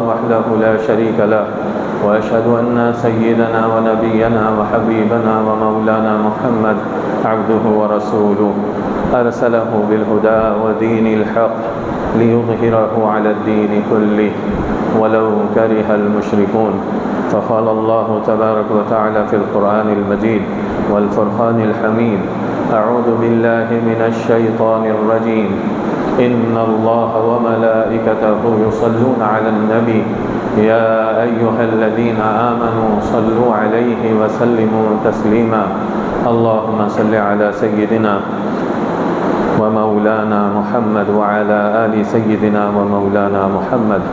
وحده لا شريك له وأشهد أن سيدنا ونبينا وحبيبنا ومولانا محمد عبده ورسوله أرسله بالهدى ودين الحق ليظهره على الدين كله ولو كره المشركون. فقال الله تبارك وتعالى في القرآن المجيد والفرقان الحميد: أعوذ بالله من الشيطان الرجيم. إن الله وملائكته يصلون على النبي يا أيها الذين آمنوا صلوا عليه وسلموا تسليما. اللهم صل على سيدنا ومولانا محمد وعلى آل سيدنا ومولانا محمد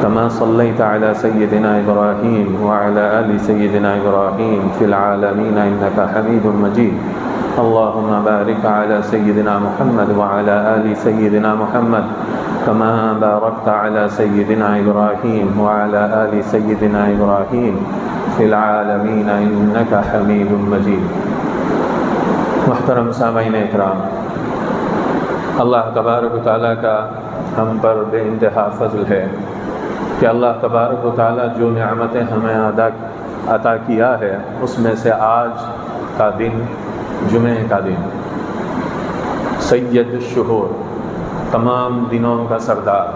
كما صليت على سيدنا إبراهيم وعلى آل سيدنا إبراهيم في العالمين إنك حميد مجيد. اللهم بارك على سيدنا محمد وعلى آل سيدنا محمد كما باركت على سيدنا إبراهيم وعلى آل سيدنا إبراهيم في العالمين إنك حميد مجيد. محترم سامعین اکرام، اللہ تبارک و تعالیٰ کا ہم پر بے انتہا فضل ہے کہ اللہ تبارک و تعالیٰ جو نعمتیں ہمیں عطا کیا ہے اس میں سے آج کا دن جمعہ کا دن، سید الشہور، تمام دنوں کا سردار،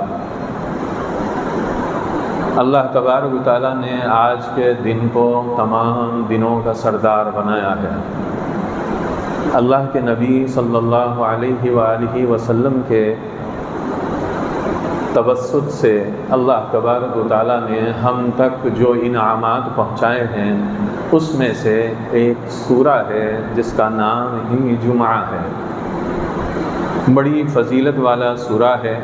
اللہ تبارک و تعالیٰ نے آج کے دن کو تمام دنوں کا سردار بنایا ہے۔ اللہ کے نبی صلی اللہ علیہ وآلہ وسلم کے توسط سے اللہ تبارک و تعالیٰ نے ہم تک جو انعامات پہنچائے ہیں اس میں سے ایک سورہ ہے جس کا نام ہی جمعہ ہے۔ بڑی فضیلت والا سورہ ہے۔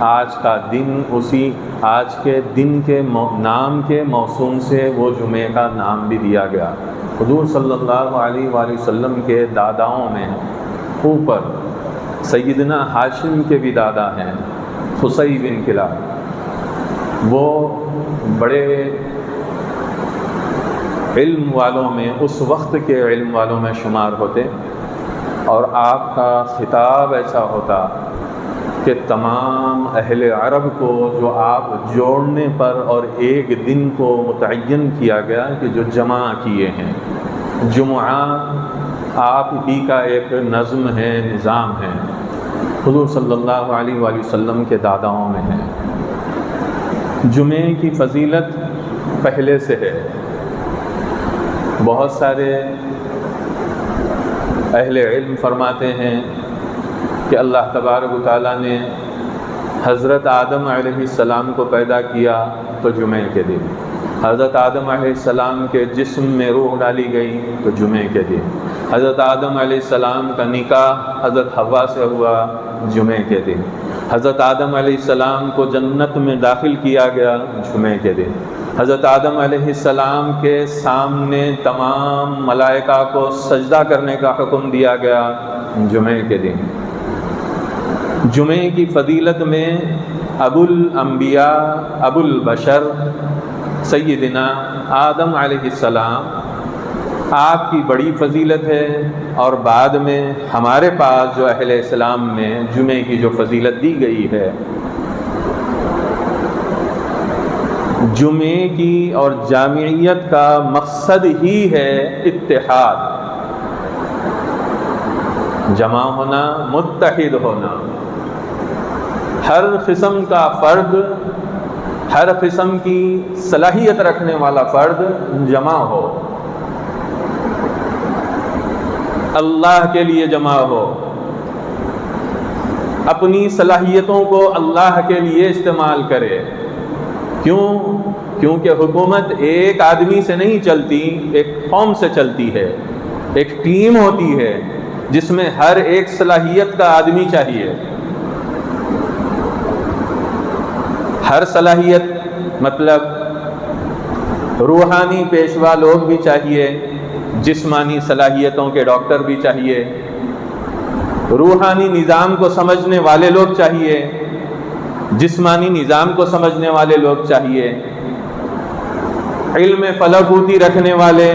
آج کا دن اسی آج کے دن کے نام کے موسوم سے وہ جمعے کا نام بھی دیا گیا۔ حضور صلی اللہ علیہ وآلہ وسلم کے داداؤں میں اوپر سیدنا ہاشم کے بھی دادا ہیں، قصی بن کلاب، وہ بڑے علم والوں میں، اس وقت کے علم والوں میں شمار ہوتے، اور آپ کا خطاب ایسا ہوتا کہ تمام اہل عرب کو جو آپ جوڑنے پر اور ایک دن کو متعین کیا گیا کہ جو جمع کیے ہیں، جمعہ آپ ہی کا ایک نظم ہے، نظام ہے، حضور صلی اللہ علیہ وآلہ وسلم کے داداؤں میں ہے۔ جمعے کی فضیلت پہلے سے ہے، بہت سارے اہل علم فرماتے ہیں کہ اللہ تبارک و تعالیٰ نے حضرت آدم علیہ السلام کو پیدا کیا تو جمعے کے دن، حضرت آدم علیہ السلام کے جسم میں روح ڈالی گئی تو جمعے کے دن، حضرت آدم علیہ السلام کا نکاح حضرت حوا سے ہوا جمعے کے دن، حضرت آدم علیہ السلام کو جنت میں داخل کیا گیا جمعے کے دن، حضرت آدم علیہ السلام کے سامنے تمام ملائکہ کو سجدہ کرنے کا حکم دیا گیا جمعے کے دن۔ جمعے کی فضیلت میں ابو الانبیاء، ابو البشر سیدنا آدم علیہ السلام، آپ کی بڑی فضیلت ہے، اور بعد میں ہمارے پاس جو اہل اسلام میں جمعے کی جو فضیلت دی گئی ہے، جمعے کی اور جامعیت کا مقصد ہی ہے اتحاد، جمع ہونا، متحد ہونا، ہر قسم کا فرد، ہر قسم کی صلاحیت رکھنے والا فرد جمع ہو، اللہ کے لیے جمع ہو، اپنی صلاحیتوں کو اللہ کے لیے استعمال کرے۔ کیونکہ حکومت ایک آدمی سے نہیں چلتی، ایک قوم سے چلتی ہے، ایک ٹیم ہوتی ہے جس میں ہر ایک صلاحیت کا آدمی چاہیے۔ ہر صلاحیت مطلب روحانی پیشوا لوگ بھی چاہیے، جسمانی صلاحیتوں کے ڈاکٹر بھی چاہیے، روحانی نظام کو سمجھنے والے لوگ چاہیے، جسمانی نظام کو سمجھنے والے لوگ چاہیے، علم فلکوتی رکھنے والے،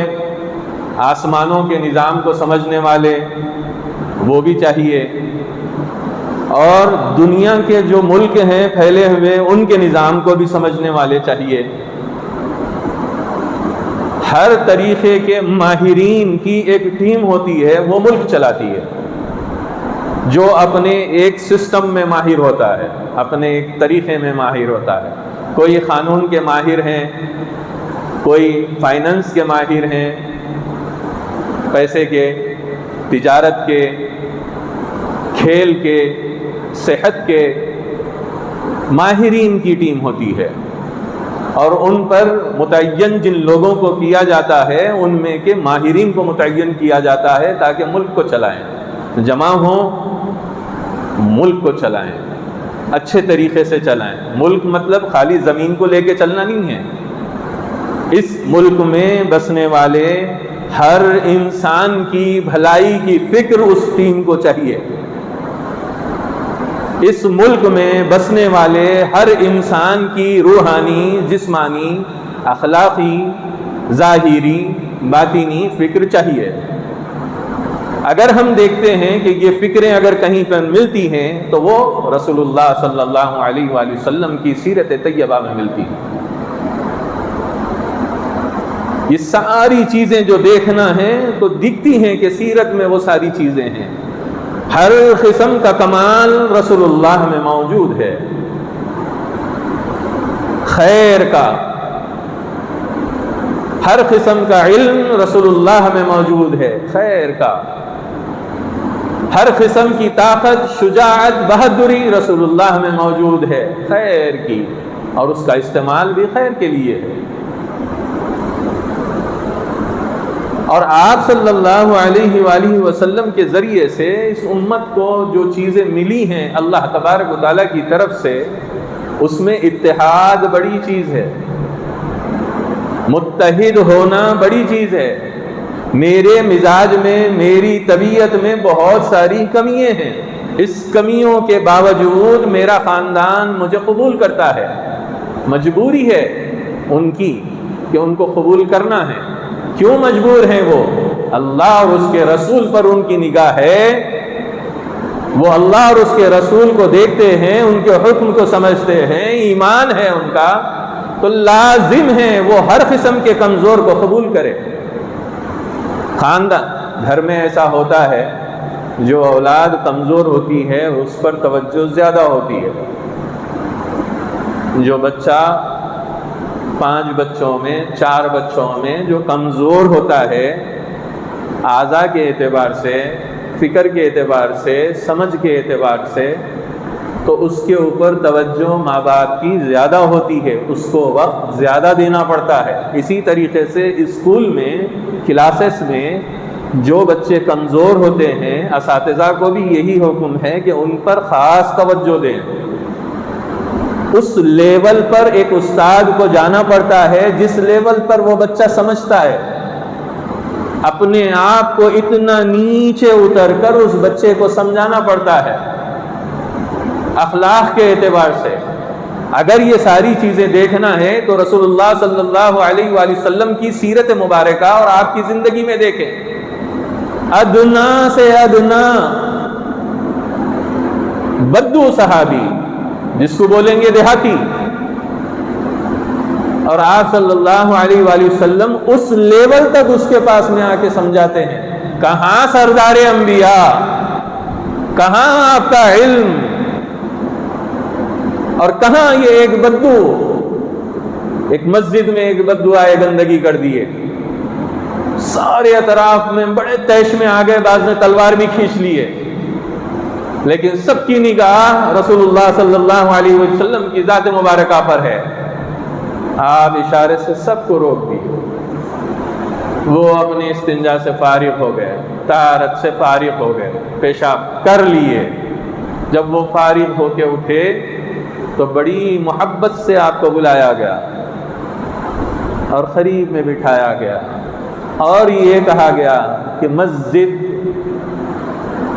آسمانوں کے نظام کو سمجھنے والے وہ بھی چاہیے، اور دنیا کے جو ملک ہیں پھیلے ہوئے ان کے نظام کو بھی سمجھنے والے چاہیے۔ ہر طریقے کے ماہرین کی ایک ٹیم ہوتی ہے، وہ ملک چلاتی ہے، جو اپنے ایک سسٹم میں ماہر ہوتا ہے، اپنے ایک طریقے میں ماہر ہوتا ہے۔ کوئی قانون کے ماہر ہیں، کوئی فائننس کے ماہر ہیں، پیسے کے، تجارت کے، کھیل کے، صحت کے، ماہرین کی ٹیم ہوتی ہے، اور ان پر متعین جن لوگوں کو کیا جاتا ہے ان میں کے ماہرین کو متعین کیا جاتا ہے تاکہ ملک کو چلائیں، جمع ہوں، ملک کو چلائیں، اچھے طریقے سے چلائیں۔ ملک مطلب خالی زمین کو لے کے چلنا نہیں ہے، اس ملک میں بسنے والے ہر انسان کی بھلائی کی فکر اس ٹیم کو چاہیے۔ اس ملک میں بسنے والے ہر انسان کی روحانی، جسمانی، اخلاقی، ظاہری، باطنی فکر چاہیے۔ اگر ہم دیکھتے ہیں کہ یہ فکریں اگر کہیں پر ملتی ہیں تو وہ رسول اللہ صلی اللہ علیہ وآلہ وسلم کی سیرت طیبہ میں ملتی ہیں۔ یہ ساری چیزیں جو دیکھنا ہے تو دکھتی ہیں کہ سیرت میں وہ ساری چیزیں ہیں۔ ہر قسم کا کمال رسول اللہ میں موجود ہے، خیر کا، ہر قسم کا علم رسول اللہ میں موجود ہے، خیر کا، ہر قسم کی طاقت، شجاعت، بہادری رسول اللہ میں موجود ہے، خیر کی، اور اس کا استعمال بھی خیر کے لیے ہے۔ اور آپ صلی اللہ علیہ وآلہ وسلم کے ذریعے سے اس امت کو جو چیزیں ملی ہیں اللہ تبارک و تعالیٰ کی طرف سے، اس میں اتحاد بڑی چیز ہے، متحد ہونا بڑی چیز ہے۔ میرے مزاج میں، میری طبیعت میں بہت ساری کمیاں ہیں، اس کمیوں کے باوجود میرا خاندان مجھے قبول کرتا ہے، مجبوری ہے ان کی کہ ان کو قبول کرنا ہے۔ کیوں مجبور ہیں وہ؟ اللہ اور اس کے رسول پر ان کی نگاہ ہے، وہ اللہ اور اس کے رسول کو دیکھتے ہیں، ان کے حکم کو سمجھتے ہیں، ایمان ہے ان کا، تو لازم ہے وہ ہر قسم کے کمزور کو قبول کرے۔ خاندان گھر میں ایسا ہوتا ہے، جو اولاد کمزور ہوتی ہے اس پر توجہ زیادہ ہوتی ہے۔ جو بچہ 5 بچوں میں، 4 بچوں میں جو کمزور ہوتا ہے، اعضاء کے اعتبار سے، فکر کے اعتبار سے، سمجھ کے اعتبار سے، تو اس کے اوپر توجہ ماں باپ کی زیادہ ہوتی ہے، اس کو وقت زیادہ دینا پڑتا ہے۔ اسی طریقے سے اسکول میں، کلاسز میں جو بچے کمزور ہوتے ہیں، اساتذہ کو بھی یہی حکم ہے کہ ان پر خاص توجہ دیں۔ اس لیول پر ایک استاد کو جانا پڑتا ہے جس لیول پر وہ بچہ سمجھتا ہے، اپنے آپ کو اتنا نیچے اتر کر اس بچے کو سمجھانا پڑتا ہے اخلاق کے اعتبار سے۔ اگر یہ ساری چیزیں دیکھنا ہے تو رسول اللہ صلی اللہ علیہ وآلہ وسلم کی سیرت مبارکہ اور آپ کی زندگی میں دیکھیں۔ ادنا سے ادنا بدو صحابی، جس کو بولیں گے دیہاتی، اور آپ صلی اللہ علیہ وآلہ وسلم اس لیول تک اس کے پاس میں آ کے سمجھاتے ہیں۔ کہاں سردار انبیاء، کہاں آپ کا علم، اور کہاں یہ ایک بدو، ایک مسجد میں ایک بدو آئے گندگی کر دیے، سارے اطراف میں بڑے تیش میں آ گئے، بعض نے تلوار بھی کھینچ لیے، لیکن سب کی نگاہ رسول اللہ صلی اللہ علیہ وسلم کی ذات مبارکہ پر ہے۔ آپ اشارے سے سب کو روک دیے، وہ اپنے استنجا سے فارغ ہو گئے، طہارت سے فارغ ہو گئے، پیشاب کر لیے۔ جب وہ فارغ ہو کے اٹھے تو بڑی محبت سے آپ کو بلایا گیا اور قریب میں بٹھایا گیا، اور یہ کہا گیا کہ مسجد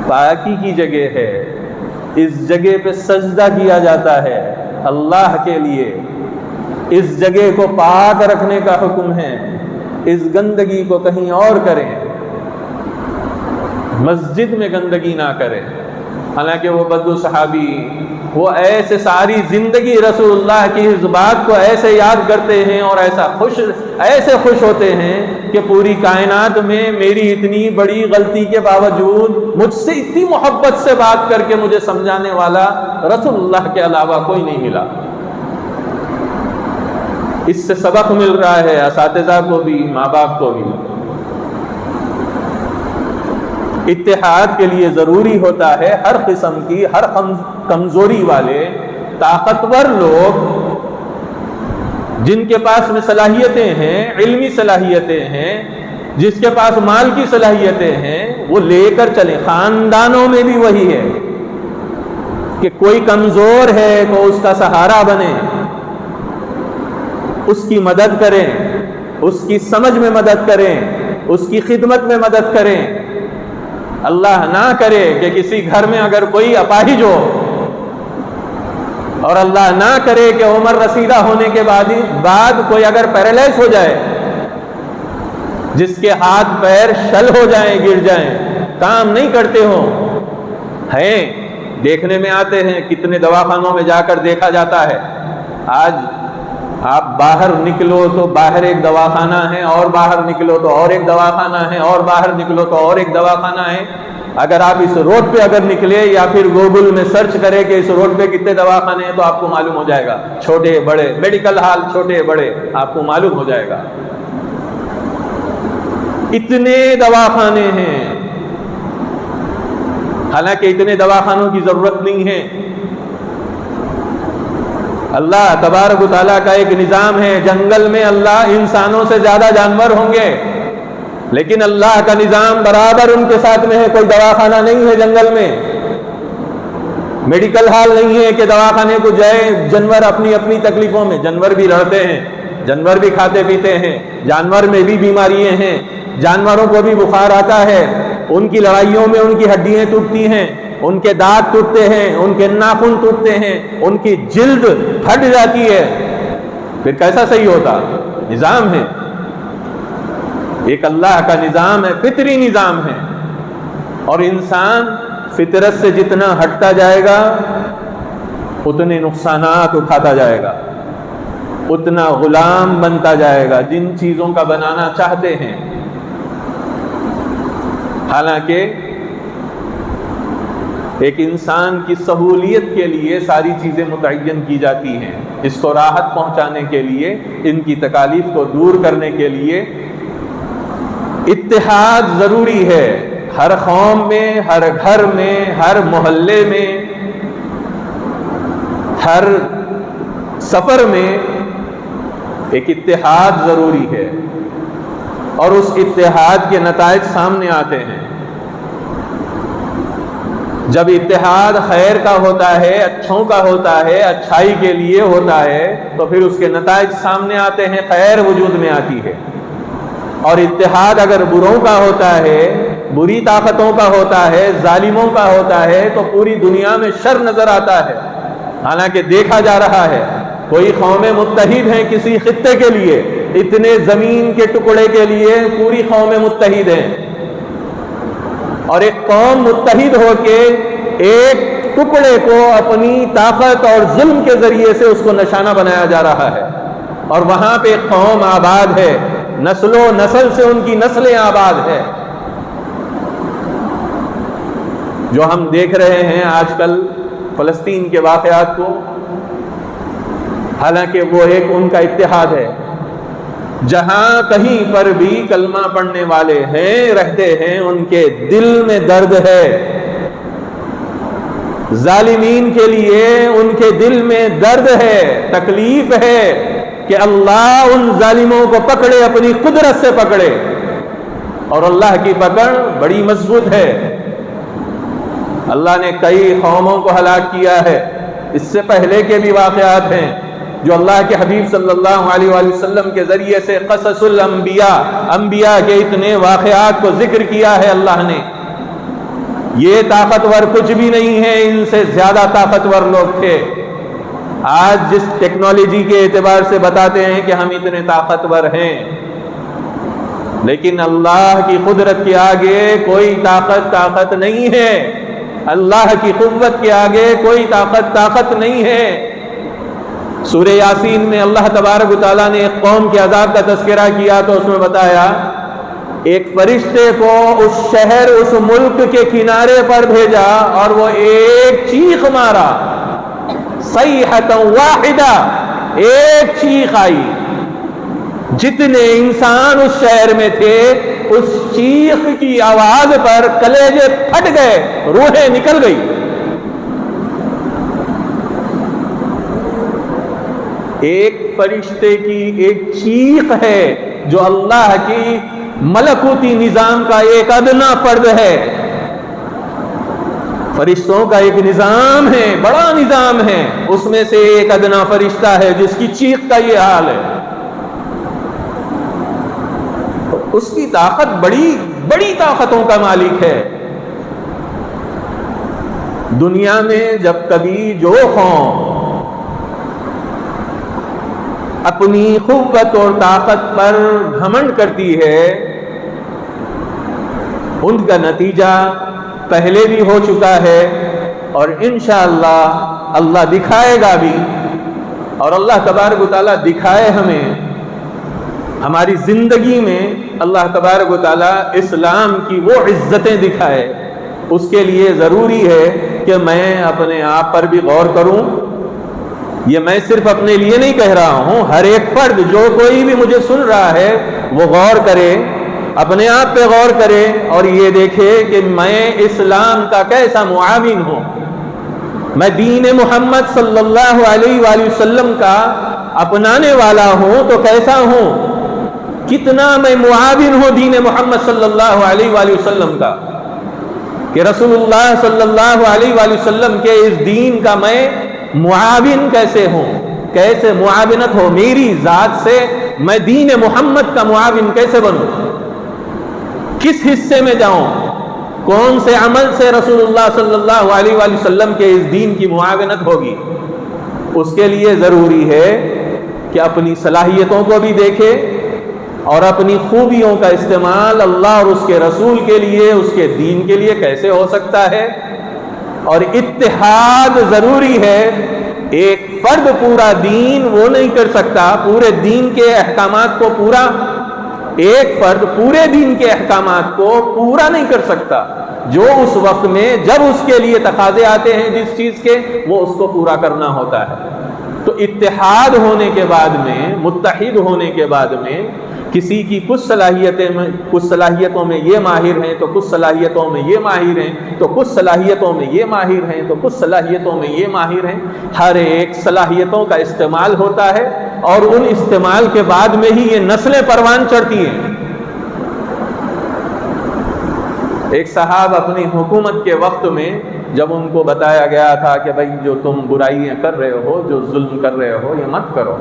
پاکی کی جگہ ہے، اس جگہ پہ سجدہ کیا جاتا ہے اللہ کے لیے، اس جگہ کو پاک رکھنے کا حکم ہے، اس گندگی کو کہیں اور کریں، مسجد میں گندگی نہ کریں۔ حالانکہ وہ بدو صحابی وہ ایسے ساری زندگی رسول اللہ کی اس بات کو ایسے یاد کرتے ہیں اور ایسے خوش ہوتے ہیں کہ پوری کائنات میں میری اتنی بڑی غلطی کے باوجود مجھ سے اتنی محبت سے بات کر کے مجھے سمجھانے والا رسول اللہ کے علاوہ کوئی نہیں ملا۔ اس سے سبق مل رہا ہے اساتذہ کو بھی، ماں باپ کو بھی۔ اتحاد کے لیے ضروری ہوتا ہے ہر قسم کی، ہر کمزوری والے طاقتور لوگ جن کے پاس میں صلاحیتیں ہیں، علمی صلاحیتیں ہیں، جس کے پاس مال کی صلاحیتیں ہیں، وہ لے کر چلیں۔ خاندانوں میں بھی وہی ہے کہ کوئی کمزور ہے تو اس کا سہارا بنے، اس کی مدد کریں، اس کی سمجھ میں مدد کریں، اس کی خدمت میں مدد کریں۔ اللہ نہ کرے کہ کسی گھر میں اگر کوئی اپاہج ہو، اور اللہ نہ کرے کہ عمر رسیدہ ہونے کے بعد کوئی اگر پیرالائز ہو جائے، جس کے ہاتھ پیر شل ہو جائیں، گر جائیں، کام نہیں کرتے ہوں، ہیں دیکھنے میں آتے ہیں، کتنے دواخانوں میں جا کر دیکھا جاتا ہے۔ آج آپ باہر نکلو تو باہر ایک دواخانہ ہے، اور باہر نکلو تو اور ایک دواخانہ ہے، اور باہر نکلو تو اور ایک دواخانہ ہے۔ اگر آپ اس روڈ پہ اگر نکلے یا پھر گوگل میں سرچ کریں کہ اس روڈ پہ کتنے دواخانے ہیں تو آپ کو معلوم ہو جائے گا، چھوٹے بڑے میڈیکل ہال، چھوٹے بڑے آپ کو معلوم ہو جائے گا۔ اتنے دواخانے ہیں، حالانکہ اتنے دواخانوں کی ضرورت نہیں ہے۔ اللہ تبارک و تعالیٰ کا ایک نظام ہے، جنگل میں اللہ انسانوں سے زیادہ جانور ہوں گے، لیکن اللہ کا نظام برابر ان کے ساتھ میں ہے۔ کوئی دواخانہ نہیں ہے جنگل میں، میڈیکل ہال نہیں ہے کہ دواخانے کو جائے جانور اپنی اپنی تکلیفوں میں۔ جانور بھی لڑتے ہیں، جانور بھی کھاتے پیتے ہیں، جانور میں بھی بیماریاں ہیں، جانوروں کو بھی بخار آتا ہے، ان کی لڑائیوں میں ان کی ہڈیاں ٹوٹتی ہیں، ان کے دانت ٹوٹتے ہیں، ان کے ناخن ٹوٹتے ہیں، ان کی جلد پھٹ جاتی ہے۔ پھر کیسا صحیح ہوتا؟ نظام ہے، ایک اللہ کا نظام ہے، فطری نظام ہے، اور انسان فطرت سے جتنا ہٹتا جائے گا اتنے نقصانات اٹھاتا جائے گا، اتنا غلام بنتا جائے گا جن چیزوں کا بنانا چاہتے ہیں۔ حالانکہ ایک انسان کی سہولیت کے لیے ساری چیزیں متعین کی جاتی ہیں، اس کو راحت پہنچانے کے لیے، ان کی تکالیف کو دور کرنے کے لیے اتحاد ضروری ہے۔ ہر قوم میں، ہر گھر میں، ہر محلے میں، ہر سفر میں ایک اتحاد ضروری ہے، اور اس اتحاد کے نتائج سامنے آتے ہیں۔ جب اتحاد خیر کا ہوتا ہے، اچھوں کا ہوتا ہے، اچھائی کے لیے ہوتا ہے، تو پھر اس کے نتائج سامنے آتے ہیں، خیر وجود میں آتی ہے۔ اور اتحاد اگر بروں کا ہوتا ہے، بری طاقتوں کا ہوتا ہے، ظالموں کا ہوتا ہے، تو پوری دنیا میں شر نظر آتا ہے۔ حالانکہ دیکھا جا رہا ہے کوئی قومیں متحد ہیں کسی خطے کے لیے، اتنے زمین کے ٹکڑے کے لیے پوری قومیں متحد ہیں، اور ایک قوم متحد ہو کے ایک ٹکڑے کو اپنی طاقت اور ظلم کے ذریعے سے اس کو نشانہ بنایا جا رہا ہے، اور وہاں پہ ایک قوم آباد ہے، نسل و نسل سے ان کی نسلیں آباد ہے۔ جو ہم دیکھ رہے ہیں آج کل فلسطین کے واقعات کو، حالانکہ وہ ایک ان کا اتحاد ہے، جہاں کہیں پر بھی کلمہ پڑھنے والے ہیں، رہتے ہیں، ان کے دل میں درد ہے، ظالمین کے لیے ان کے دل میں درد ہے، تکلیف ہے کہ اللہ ان ظالموں کو پکڑے، اپنی قدرت سے پکڑے، اور اللہ کی پکڑ بڑی مضبوط ہے۔ اللہ نے کئی قوموں کو ہلاک کیا ہے، اس سے پہلے کے بھی واقعات ہیں جو اللہ کے حبیب صلی اللہ علیہ وآلہ وسلم کے ذریعے سے قصص الانبیاء، انبیاء کے اتنے واقعات کو ذکر کیا ہے اللہ نے۔ یہ طاقتور کچھ بھی نہیں ہے، ان سے زیادہ طاقتور لوگ تھے۔ آج جس ٹیکنالوجی کے اعتبار سے بتاتے ہیں کہ ہم اتنے طاقتور ہیں، لیکن اللہ کی قدرت کے آگے کوئی طاقت نہیں ہے۔ اللہ کی قوت کے آگے کوئی طاقت نہیں ہے۔ سورہ یاسین میں اللہ تبارک و تعالیٰ نے ایک قوم کے عذاب کا تذکرہ کیا تو اس میں بتایا ایک فرشتے کو اس شہر اس ملک کے کنارے پر بھیجا اور وہ ایک چیخ مارا، صیحۃ واحدہ، ایک چیخ آئی، جتنے انسان اس شہر میں تھے اس چیخ کی آواز پر کلیجے پھٹ گئے، روحیں نکل گئی۔ ایک فرشتے کی ایک چیخ ہے جو اللہ کی ملکوتی نظام کا ایک ادنا فرد ہے۔ فرشتوں کا ایک نظام ہے، بڑا نظام ہے، اس میں سے ایک ادنا فرشتہ ہے جس کی چیخ کا یہ حال ہے۔ اس کی طاقت بڑی بڑی طاقتوں کا مالک ہے۔ دنیا میں جب کبھی جو قوم اپنی قوت اور طاقت پر گھمنڈ کرتی ہے ان کا نتیجہ پہلے بھی ہو چکا ہے اور انشاءاللہ اللہ دکھائے گا بھی، اور اللہ تبارک و تعالیٰ دکھائے ہمیں ہماری زندگی میں، اللہ تبارک و تعالیٰ اسلام کی وہ عزتیں دکھائے۔ اس کے لیے ضروری ہے کہ میں اپنے آپ پر بھی غور کروں۔ یہ میں صرف اپنے لیے نہیں کہہ رہا ہوں، ہر ایک فرد جو کوئی بھی مجھے سن رہا ہے وہ غور کرے، اپنے آپ پہ غور کرے اور یہ دیکھے کہ میں اسلام کا کیسا معاون ہوں، میں دین محمد صلی اللہ علیہ وآلہ وسلم کا اپنانے والا ہوں تو کیسا ہوں، کتنا میں معاون ہوں دین محمد صلی اللہ علیہ وآلہ وسلم کا، کہ رسول اللہ صلی اللہ علیہ وآلہ وسلم کے اس دین کا میں معاون کیسے ہوں، کیسے معاونت ہو میری ذات سے، میں دین محمد کا معاون کیسے بنوں، کس حصے میں جاؤں، کون سے عمل سے رسول اللہ صلی اللہ علیہ وآلہ وسلم کے اس دین کی معاونت ہوگی۔ اس کے لیے ضروری ہے کہ اپنی صلاحیتوں کو بھی دیکھے اور اپنی خوبیوں کا استعمال اللہ اور اس کے رسول کے لیے، اس کے دین کے لیے کیسے ہو سکتا ہے، اور اتحاد ضروری ہے۔ ایک فرد پورا دین وہ نہیں کر سکتا، پورے دین کے احکامات کو پورا، ایک فرد پورے دین کے احکامات کو پورا نہیں کر سکتا، جو اس وقت میں جب اس کے لیے تقاضے آتے ہیں جس چیز کے، وہ اس کو پورا کرنا ہوتا ہے۔ تو اتحاد ہونے کے بعد میں، متحد ہونے کے بعد میں، کسی کی کچھ صلاحیتوں میں یہ ماہر ہیں تو کچھ صلاحیتوں میں یہ ماہر ہیں، تو کچھ صلاحیتوں میں یہ ماہر ہیں تو کچھ صلاحیتوں میں یہ ماہر ہیں، ہر ایک صلاحیتوں کا استعمال ہوتا ہے اور ان استعمال کے بعد میں ہی یہ نسلیں پروان چڑھتی ہیں۔ ایک صاحب اپنی حکومت کے وقت میں جب ان کو بتایا گیا تھا کہ بھائی جو تم برائیاں کر رہے ہو، جو ظلم کر رہے ہو، یہ مت کرو،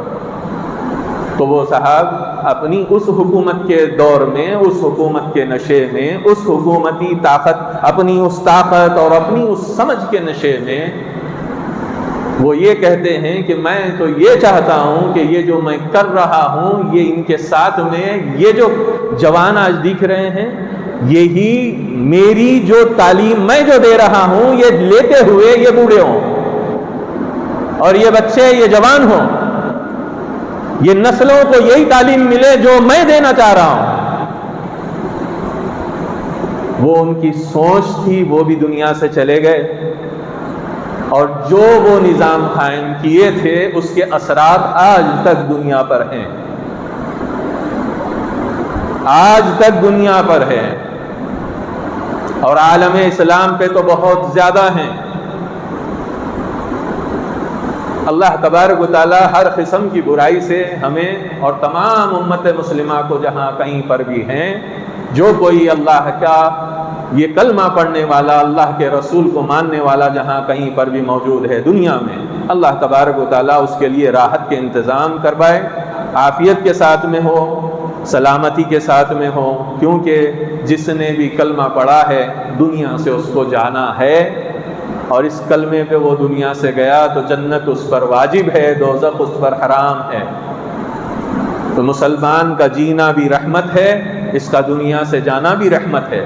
تو وہ صاحب اپنی اس حکومت کے دور میں، اس حکومت کے نشے میں، اس حکومتی طاقت، اپنی اس طاقت اور اپنی اس سمجھ کے نشے میں وہ یہ کہتے ہیں کہ میں تو یہ چاہتا ہوں کہ یہ جو میں کر رہا ہوں، یہ ان کے ساتھ میں یہ جو جوان آج دکھ رہے ہیں، یہی میری جو تعلیم میں جو دے رہا ہوں، یہ لیتے ہوئے یہ بوڑھے ہوں اور یہ بچے، یہ جوان ہوں، یہ نسلوں کو یہی تعلیم ملے جو میں دینا چاہ رہا ہوں۔ وہ ان کی سوچ تھی، وہ بھی دنیا سے چلے گئے، اور جو وہ نظام قائم کیے تھے اس کے اثرات آج تک دنیا پر ہیں، آج تک دنیا پر ہے، اور عالم اسلام پہ تو بہت زیادہ ہیں۔ اللہ تبارک و تعالیٰ ہر قسم کی برائی سے ہمیں اور تمام امت مسلمہ کو جہاں کہیں پر بھی ہیں، جو کوئی اللہ کا یہ کلمہ پڑھنے والا، اللہ کے رسول کو ماننے والا جہاں کہیں پر بھی موجود ہے دنیا میں، اللہ تبارک و تعالیٰ اس کے لیے راحت کے انتظام کروائے، عافیت کے ساتھ میں ہو، سلامتی کے ساتھ میں ہو، کیونکہ جس نے بھی کلمہ پڑھا ہے دنیا سے اس کو جانا ہے، اور اس کلمے پہ وہ دنیا سے گیا تو جنت اس پر واجب ہے، دوزخ اس پر حرام ہے۔ تو مسلمان کا جینا بھی رحمت ہے، اس کا دنیا سے جانا بھی رحمت ہے۔